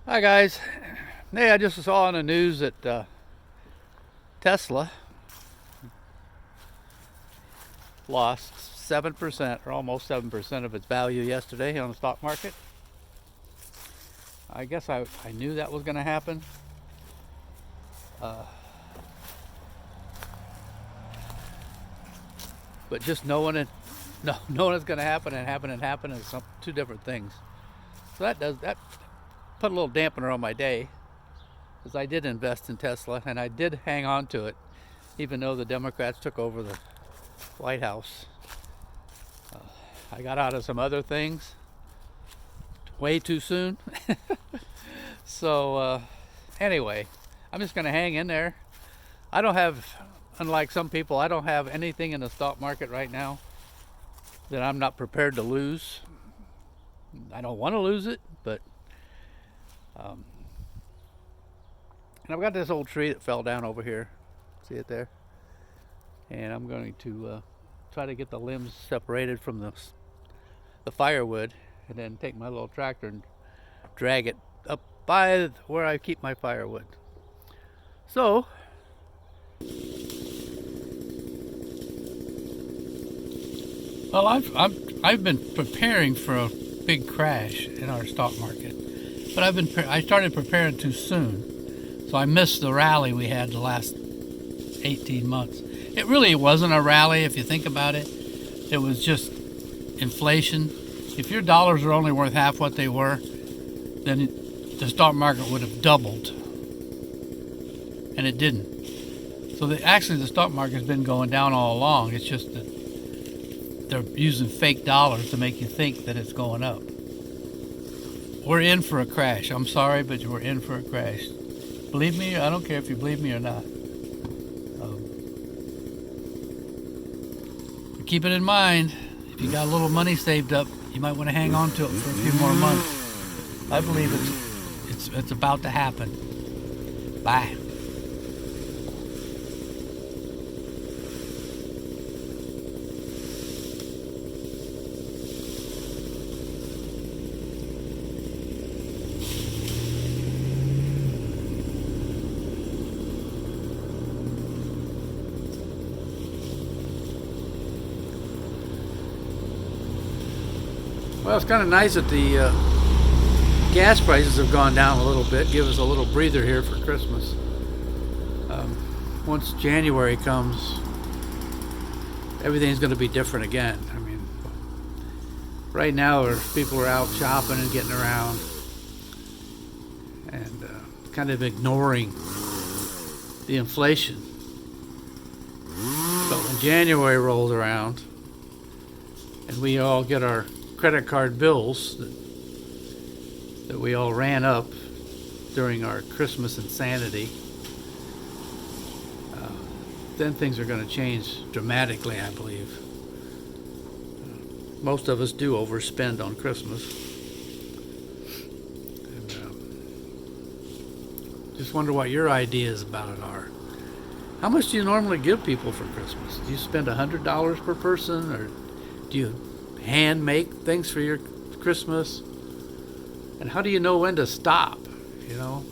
Hi guys. Hey, I just saw on the news that Tesla lost 7% or almost 7% of its value yesterday on the stock market. I guess I knew that was going to happen. Uh, but just knowing it, knowing it's going to happen and happen is two different things. So that put a little dampener on my day because I did invest in Tesla and I did hang on to it even though the Democrats took over the White House. I got out of some other things way too soon. So anyway, I'm just going to hang in there. I don't have, unlike some people, I don't have anything in the stock market right now that I'm not prepared to lose. I don't want to lose it, but um, and I've got this old tree that fell down over here. See it there? And I'm going to try to get the limbs separated from the firewood, and then take my little tractor and drag it up by where I keep my firewood. So, well, I've been preparing for a big crash in our stock market, but I started preparing too soon, so I missed the rally we had the last 18 months. It really wasn't a rally if you think about it. It was just inflation. If your dollars are only worth half what they were, then the stock market would have doubled, and it didn't. So actually the stock market's been going down all along. It's just that they're using fake dollars to make you think that it's going up. We're in for a crash. I'm sorry, but we're in for a crash. Believe me, I don't care if you believe me or not. But keep it in mind, if you got a little money saved up, you might want to hang on to it for a few more months. I believe it's about to happen. Bye. Well, it's kind of nice that the gas prices have gone down a little bit. Give us a little breather here for Christmas. Once January comes, everything's going to be different again. I mean, right now people are out shopping and getting around and kind of ignoring the inflation. But when January rolls around and we all get our credit card bills that we all ran up during our Christmas insanity, then things are going to change dramatically, I believe. Most of us do overspend on Christmas. And just wonder what your ideas about it are. How much do you normally give people for Christmas? Do you spend $100 per person, or do you hand make things for your Christmas? And how do you know when to stop? You know,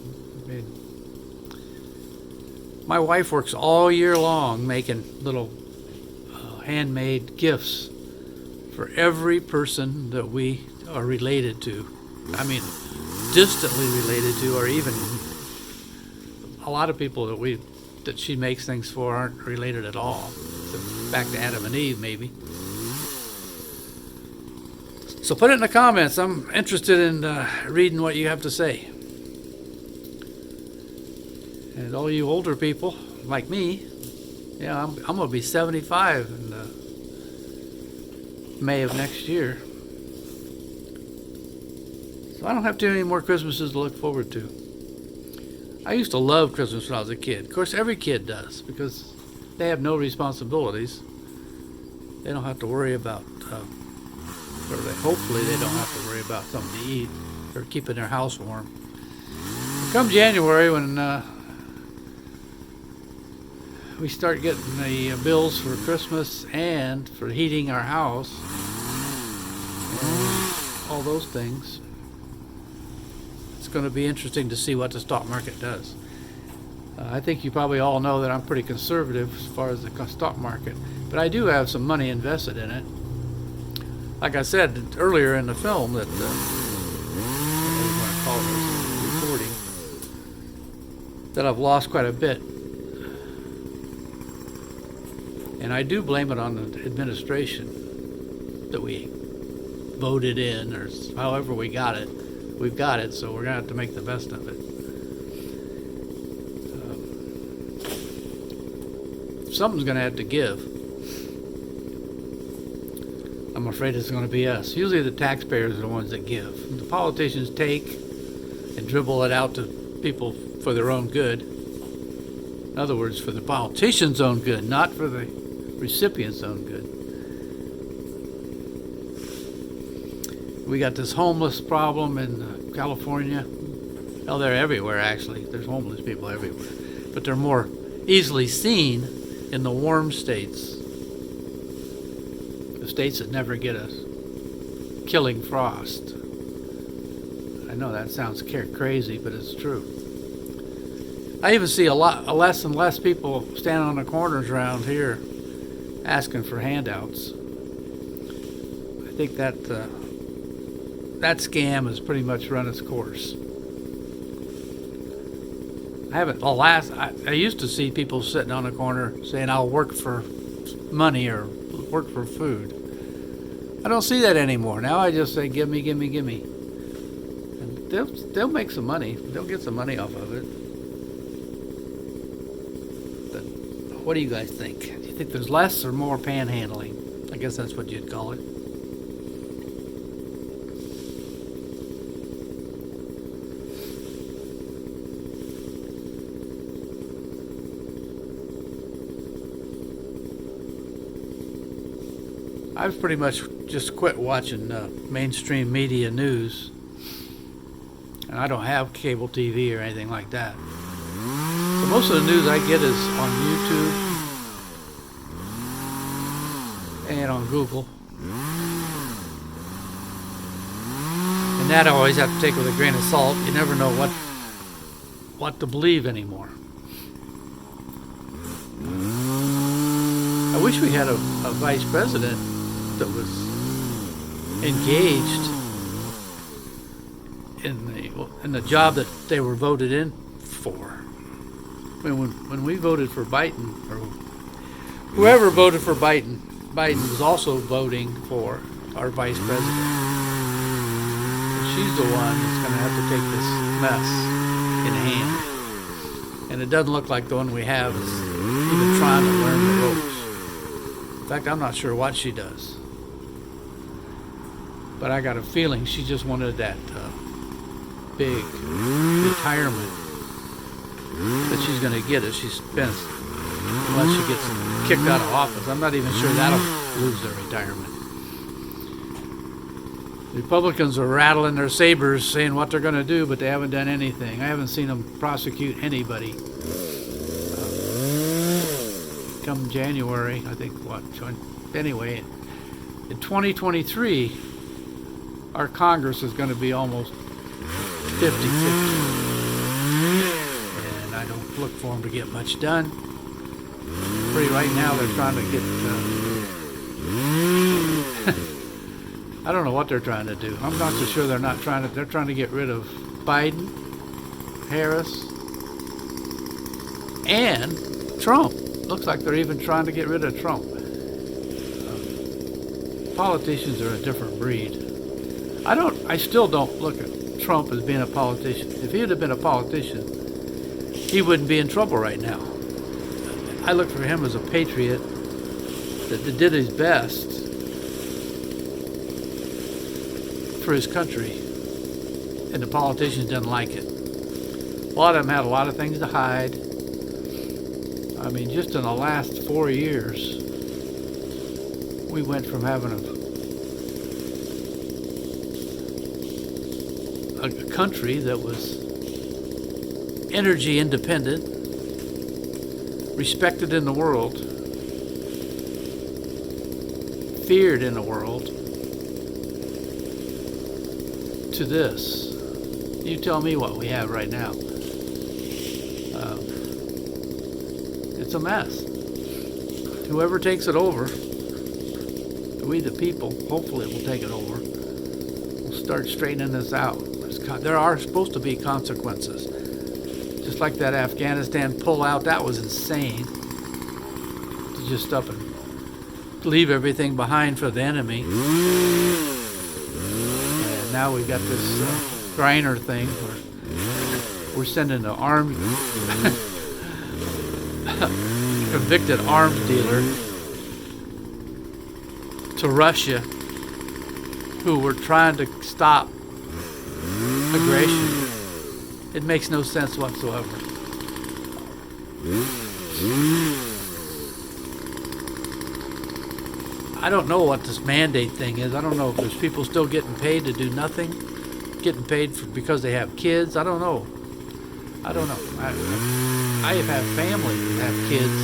I mean, my wife works all year long making little handmade gifts for every person that we are related to. I mean, distantly related to, or even a lot of people that she makes things for aren't related at all. So back to Adam and Eve, maybe. So put it in the comments. I'm interested in reading what you have to say. And all you older people like me, yeah, I'm going to be 75 in May of next year. So I don't have too many more Christmases to look forward to. I used to love Christmas when I was a kid. Of course, every kid does, because they have no responsibilities. They don't have to worry about hopefully they don't have to worry about something to eat or keeping their house warm. Come January, when we start getting the bills for Christmas and for heating our house and all those things, it's going to be interesting to see what the stock market does. I think you probably all know that I'm pretty conservative as far as the stock market, but I do have some money invested in it. Like I said earlier in the film that recording, that I've lost quite a bit, and I do blame it on the administration that we voted in, or however we got it. We've got it, so we're gonna have to make the best of it. Something's gonna have to give. I'm afraid it's going to be us. Usually the taxpayers are the ones that give. The politicians take and dribble it out to people for their own good. In other words, for the politicians' own good, not for the recipients' own good. We got this homeless problem in California. Well, they're everywhere, actually. There's homeless people everywhere. But they're more easily seen in the warm states. States that never get us killing frost. I know that sounds crazy, but it's true. I even see less and less people standing on the corners around here asking for handouts. I think that that scam has pretty much run its course. I used to see people sitting on a corner saying, "I'll work for money" or "work for food." I don't see that anymore. Now I just say, "Give me, give me, give me." And they'll make some money. They'll get some money off of it. But what do you guys think? Do you think there's less or more panhandling? I guess that's what you'd call it. I've pretty much just quit watching mainstream media news, and I don't have cable TV or anything like that. So most of the news I get is on YouTube and on Google, and that I always have to take with a grain of salt. You never know what to believe anymore. I wish we had a vice president that was engaged in the job that they were voted in for. I mean, when we voted for Biden, or whoever voted for Biden was also voting for our vice president. And she's the one that's going to have to take this mess in hand. And it doesn't look like the one we have is even trying to learn the ropes. In fact, I'm not sure what she does. But I got a feeling she just wanted that big retirement that she's going to get if she spends, unless she gets kicked out of office. I'm not even sure that'll lose their retirement. Republicans are rattling their sabers saying what they're going to do, but they haven't done anything. I haven't seen them prosecute anybody. Come January, I think, anyway, in 2023, our Congress is going to be almost 50-50. And I don't look for them to get much done. Right now they're trying to get... I don't know what they're trying to do. I'm not so sure they're trying to get rid of Biden, Harris, and Trump. Looks like they're even trying to get rid of Trump. Politicians are a different breed. I still don't look at Trump as being a politician. If he had been a politician, he wouldn't be in trouble right now. I look for him as a patriot that did his best for his country, and the politicians didn't like it. A lot of them had a lot of things to hide. I mean, just in the last 4 years, we went from having a country that was energy independent, respected in the world, feared in the world, to this. You tell me what we have right now. It's a mess. Whoever takes it over, we the people, hopefully will take it over. We'll start straightening this out. There are supposed to be consequences. Just like that Afghanistan pullout, that was insane. To just up and leave everything behind for the enemy. And now we've got this Griner thing where we're sending an armed, convicted arms dealer to Russia, who were trying to stop aggression. It makes no sense whatsoever. I don't know what this mandate thing is. I don't know if there's people still getting paid to do nothing, getting paid because they have kids. I don't know. I have had family that have kids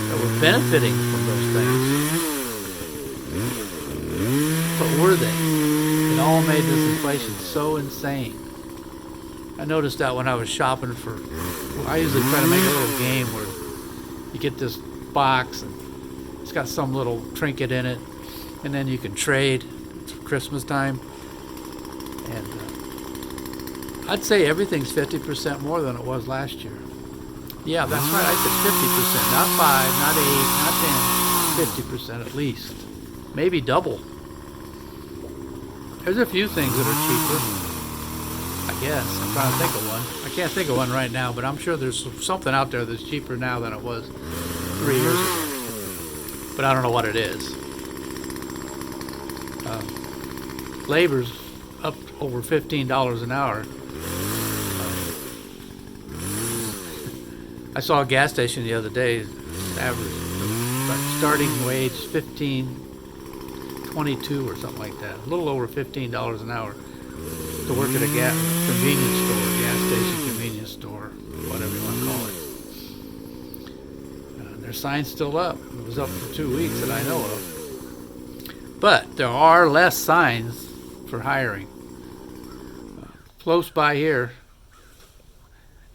that were benefiting from those things. But were they? It all made this inflation so insane. I noticed that when I was shopping for, I usually try to make a little game where you get this box and it's got some little trinket in it, and then you can trade. It's Christmas time. And I'd say everything's 50% more than it was last year. Yeah, that's right. I said 50%, not 5, not 8, not 10, 50% at least. Maybe double. There's a few things that are cheaper, I guess. I'm trying to think of one. I can't think of one right now, but I'm sure there's something out there that's cheaper now than it was 3 years ago. But I don't know what it is. Labor's up over $15 an hour. I saw a gas station the other day, average starting wage $15.22 or something like that. A little over $15 an hour to work at a convenience store, gas station convenience store, whatever you want to call it. Their sign's still up. It was up for 2 weeks that I know of. But there are less signs for hiring. Close by here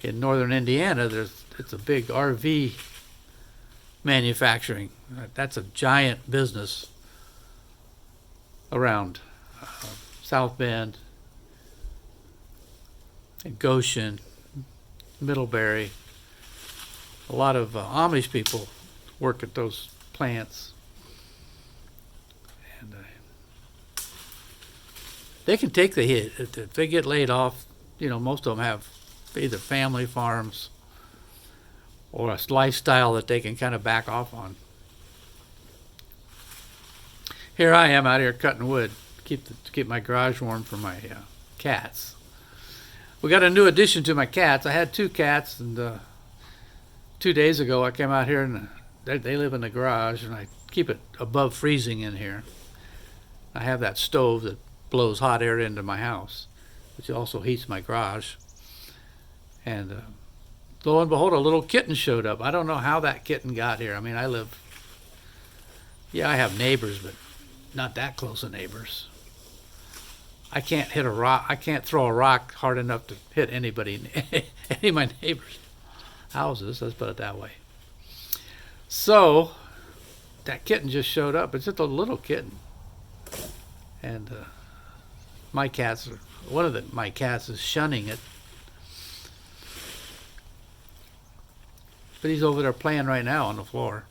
in northern Indiana, it's a big RV manufacturing. That's a giant business around South Bend and Goshen, Middlebury. A lot of Amish people work at those plants. And they can take the hit. If they get laid off, most of them have either family farms or a lifestyle that they can kind of back off on. Here I am out here cutting wood to keep my garage warm for my cats. We got a new addition to my cats. I had 2 cats, and 2 days ago I came out here and they live in the garage, and I keep it above freezing in here. I have that stove that blows hot air into my house, which also heats my garage. And lo and behold, a little kitten showed up. I don't know how that kitten got here. I mean, I have neighbors, but not that close of neighbors. I can't hit a rock. I can't throw a rock hard enough to hit any of my neighbors' houses. Let's put it that way. So that kitten just showed up. It's just a little kitten, and my cats is shunning it. But he's over there playing right now on the floor.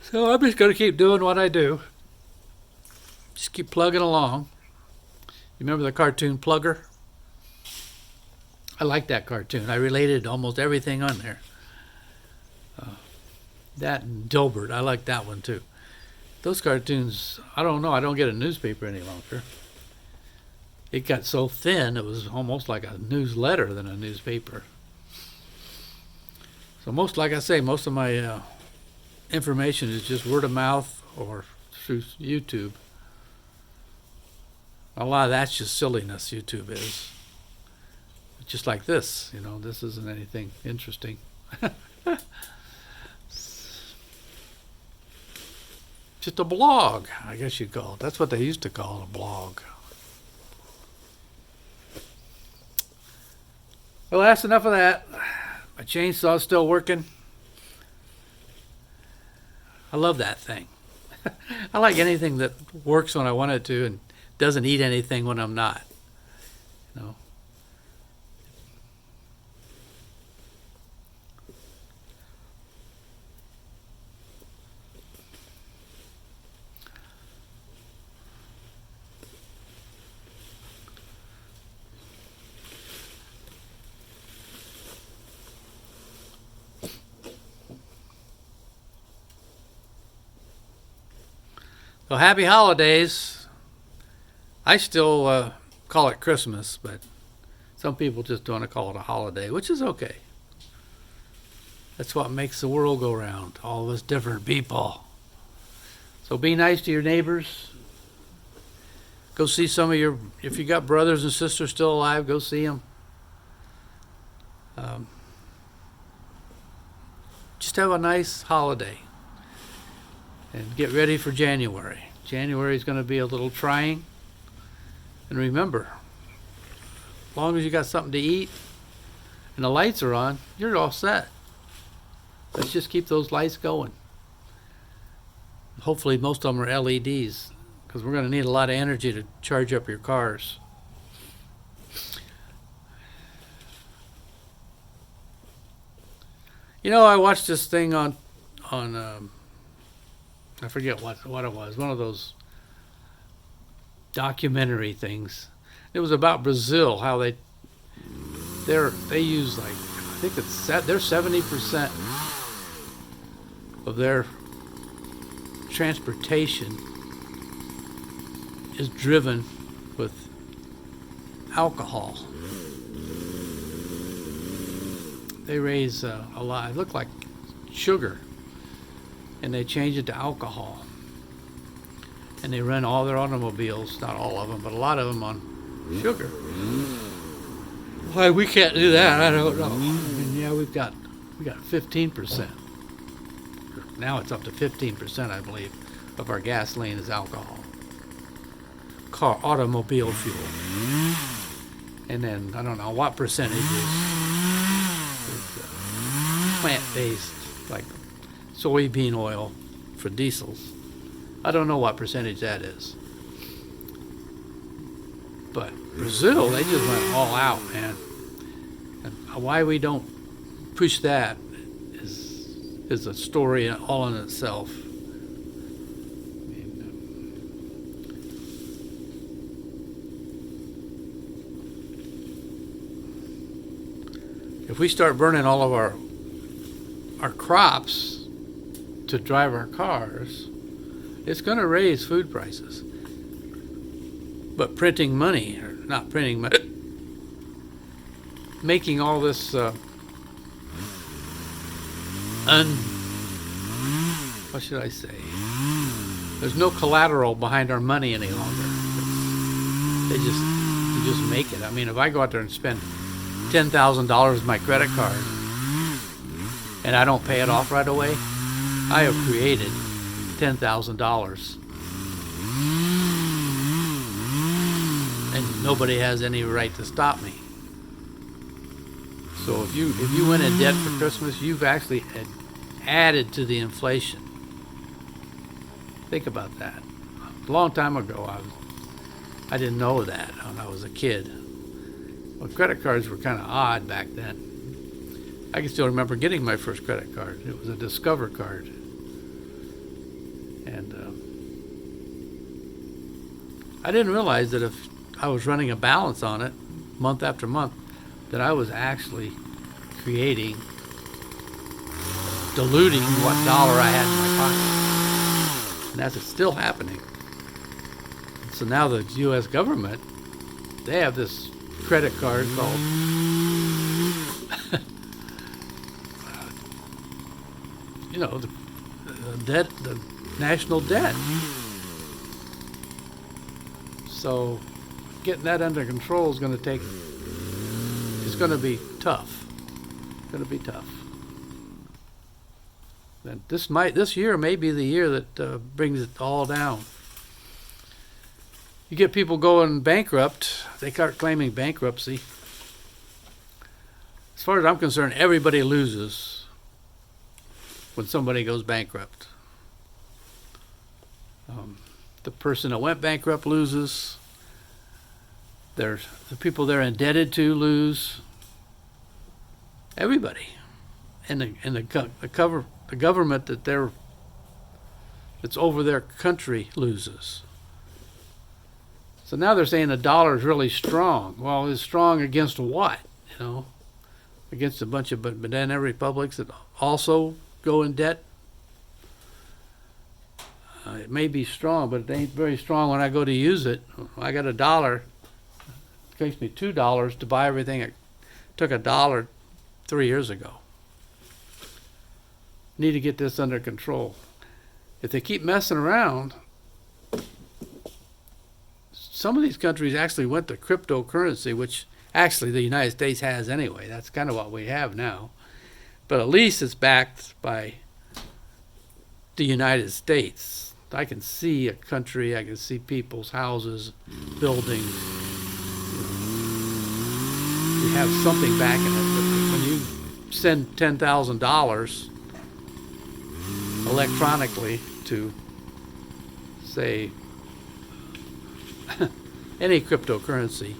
So I'm just going to keep doing what I do. Just keep plugging along. You remember the cartoon Plugger? I like that cartoon. I related to almost everything on there. That and Dilbert, I like that one too. Those cartoons, I don't know, I don't get a newspaper any longer. It got so thin, it was almost like a newsletter than a newspaper. So most of my information is just word of mouth or through YouTube. A lot of that's just silliness, YouTube is. Just like this, this isn't anything interesting. just a blog, I guess you'd call it. That's what they used to call it, a blog. Well, that's enough of that. My chainsaw's still working. I love that thing. I like anything that works when I want it to and doesn't eat anything when I'm not. You know. So happy holidays. I still call it Christmas, but some people just don't want to call it a holiday, which is okay. That's what makes the world go round, all of us different people. So be nice to your neighbors. Go see some of your, if you got brothers and sisters still alive, go see them. Just have a nice holiday. And get ready for January. January is going to be a little trying. And remember, as long as you got something to eat and the lights are on, you're all set. Let's just keep those lights going. Hopefully most of them are LEDs, because we're going to need a lot of energy to charge up your cars. You know, I watched this thing on I forget what it was, one of those documentary things. It was about Brazil, how they use, like, I think they're 70% of their transportation is driven with alcohol. They raise a lot. It looked like sugar, and they change it to alcohol. And they run all their automobiles, not all of them, but a lot of them, on sugar. Why we can't do that, I don't know. I mean, yeah, we got 15%. Now it's up to 15%, I believe, of our gasoline is alcohol. Automobile fuel. And then I don't know what percentage is plant-based, like soybean oil for diesels. I don't know what percentage that is. But Brazil, they just went all out, man. And why we don't push that is a story all in itself. If we start burning all of our crops to drive our cars, it's going to raise food prices. But printing money, or not printing money, making all this what should I say? There's no collateral behind our money any longer. They just make it. I mean, if I go out there and spend $10,000 with my credit card and I don't pay it off right away, I have created $10,000, and nobody has any right to stop me. So if you went in debt for Christmas, you've actually added to the inflation. Think about that. A long time ago, I didn't know that when I was a kid. Well, credit cards were kind of odd back then. I can still remember getting my first credit card. It was a Discover card. And I didn't realize that if I was running a balance on it month after month, that I was actually diluting what dollar I had in my pocket. And that's still happening. So now the U.S. government, they have this credit card called the national debt. So getting that under control is going to be tough. It's going to be tough. And this year may be the year that brings it all down. You get people going bankrupt, they start claiming bankruptcy. As far as I'm concerned, everybody loses when somebody goes bankrupt. The person that went bankrupt loses. The people they're indebted to lose. Everybody, and the government that's over their country loses. So now they're saying the dollar is really strong. Well, it's strong against what? Against a bunch of banana republics that also go in debt. It may be strong, but it ain't very strong when I go to use it. I got $1. It takes me $2 to buy everything. It took $1 3 years ago. Need to get this under control. If they keep messing around, some of these countries actually went to cryptocurrency, which actually the United States has anyway. That's kind of what we have now. But at least it's backed by the United States. I can see a country, I can see people's houses, buildings. You have something backing it. But when you send $10,000 electronically to, say, any cryptocurrency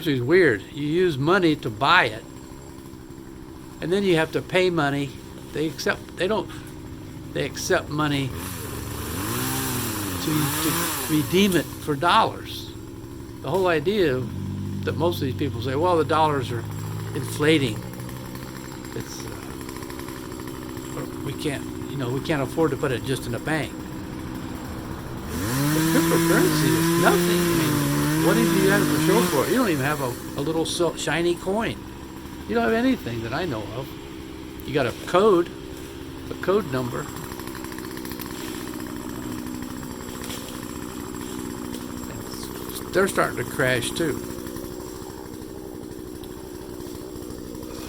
is weird. You use money to buy it, and then you have to pay money. They accept money to redeem it for dollars. The whole idea that most of these people say, well, the dollars are inflating. It's we can't afford to put it just in a bank. But cryptocurrency is nothing. I mean, what do you have to show for it? You don't even have a little shiny coin. You don't have anything that I know of. You got a code number. They're starting to crash too.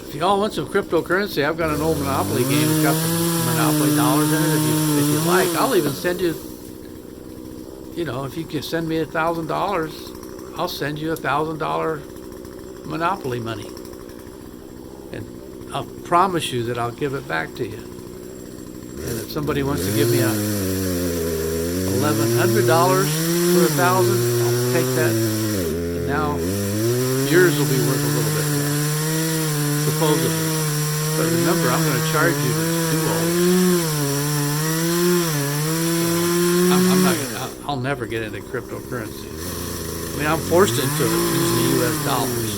If y'all want some cryptocurrency, I've got an old Monopoly game. It's got some Monopoly dollars in it. If you like, I'll even send you. If you can send me $1,000, I'll send you $1,000 Monopoly money, and I'll promise you that I'll give it back to you. And if somebody wants to give me $1,100 for $1,000, I'll take that. And now yours will be worth a little bit more, supposedly. But remember, I'm going to charge you to do all this. I'll never get into cryptocurrency. I mean, I'm forced into it using the U.S. dollars.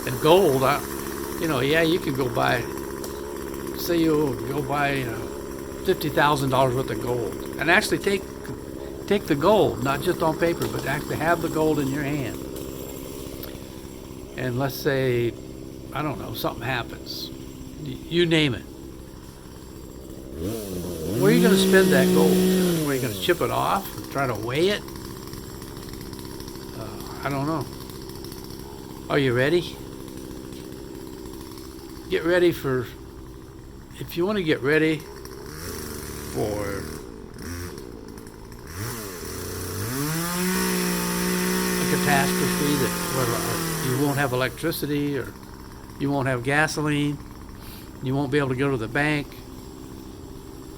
And gold, you can go buy, say you go buy $50,000 worth of gold, and actually take the gold, not just on paper, but actually have the gold in your hand. And let's say, I don't know, something happens. You name it. Where are you going to spend that gold? Where are you going to chip it off? Try to weigh it? I don't know. Are you ready? Get ready for, if you want to get ready for a catastrophe where you won't have electricity, or you won't have gasoline, you won't be able to go to the bank.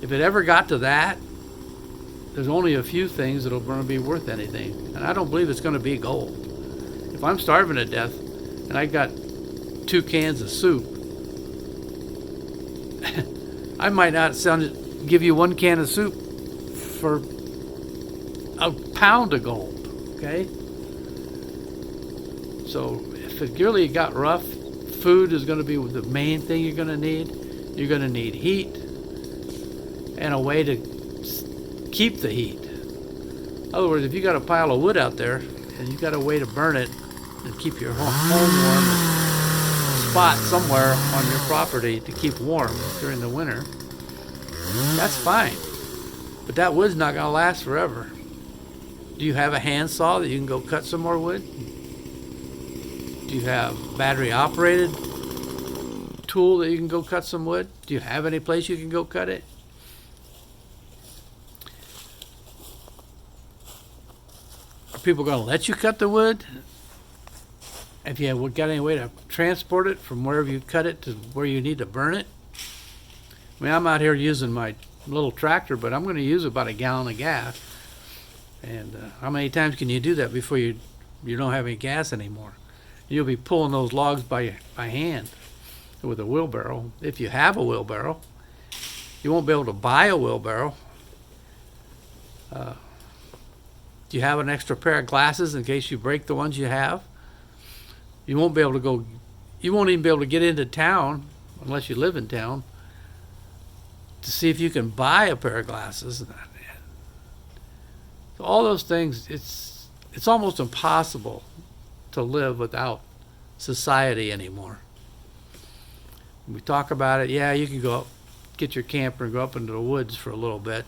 If it ever got to that, there's only a few things that are going to be worth anything. And I don't believe it's going to be gold. If I'm starving to death and I got 2 cans of soup, I might not give you 1 can of soup for a pound of gold, okay? So if it really got rough, food is going to be the main thing you're going to need. You're going to need heat and a way to keep the heat. In other words, if you got a pile of wood out there and you got a way to burn it and keep your home warm, a spot somewhere on your property to keep warm during the winter, that's fine. But that wood's not going to last forever. Do you have a handsaw that you can go cut some more wood? Do Do you have battery operated tool that you can go cut some wood? Do you have any place you can go cut it? Are people going to let you cut the wood? If you have got any way to transport it from wherever you cut it to where you need to burn it? I mean, I'm out here using my little tractor, but I'm going to use about a gallon of gas. And how many times can you do that before you don't have any gas anymore? You'll be pulling those logs by hand with a wheelbarrow. If you have a wheelbarrow, you won't be able to buy a wheelbarrow. Do you have an extra pair of glasses in case you break the ones you have? You won't be able to go, you won't even be able to get into town, unless you live in town, to see if you can buy a pair of glasses. So all those things, it's almost impossible to live without society anymore. We talk about it, yeah, you can go up, get your camper and go up into the woods for a little bit.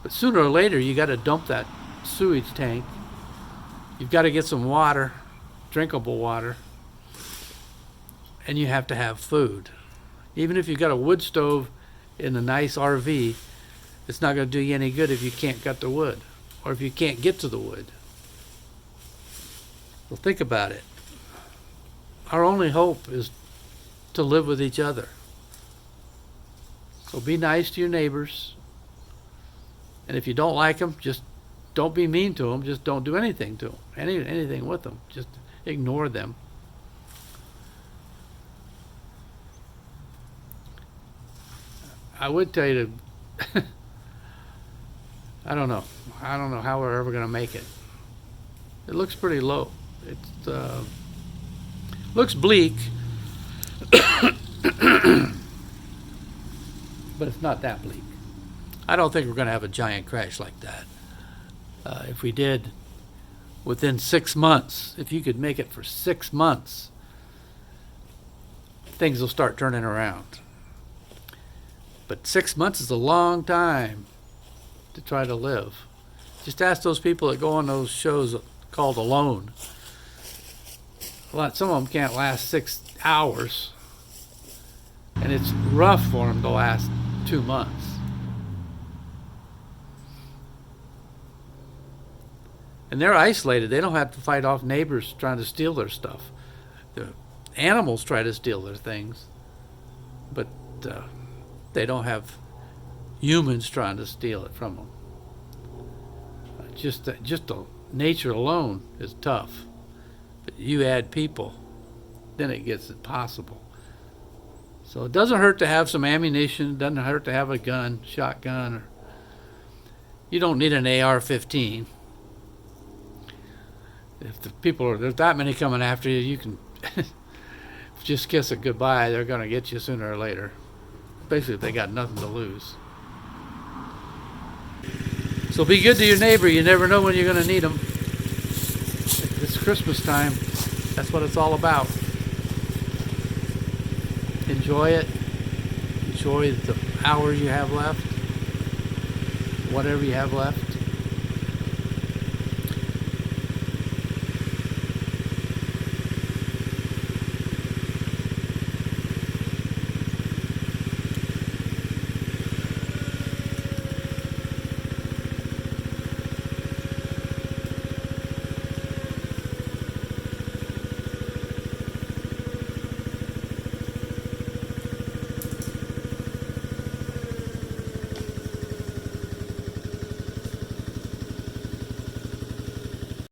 But sooner or later, you got to dump that sewage tank. You've got to get some water, drinkable water, and you have to have food. Even if you've got a wood stove in a nice RV, it's not going to do you any good if you can't cut the wood or if you can't get to the wood. So think about it. Our only hope is to live with each other. So be nice to your neighbors. And if you don't like them, just don't be mean to them. Just don't do anything to them, anything with them. Just ignore them. I would tell you to, I don't know how we're ever going to make it. It looks pretty low. It looks bleak, but it's not that bleak. I don't think we're going to have a giant crash like that. If we did, within 6 months, if you could make it for 6 months, things will start turning around. But 6 months is a long time to try to live. Just ask those people that go on those shows called Alone. Some of them can't last 6 hours, and it's rough for them to last 2 months. And they're isolated. They don't have to fight off neighbors trying to steal their stuff. The animals try to steal their things, but they don't have humans trying to steal it from them. Just the nature alone is tough. But you add people, then it gets impossible. So it doesn't hurt to have some ammunition. It doesn't hurt to have a gun, shotgun. You don't need an AR-15. If there's that many coming after you, you can just kiss it goodbye. They're going to get you sooner or later. Basically, if they got nothing to lose. So be good to your neighbor. You never know when you're going to need them. It's Christmas time. That's what it's all about. Enjoy it. Enjoy the hours you have left. Whatever you have left.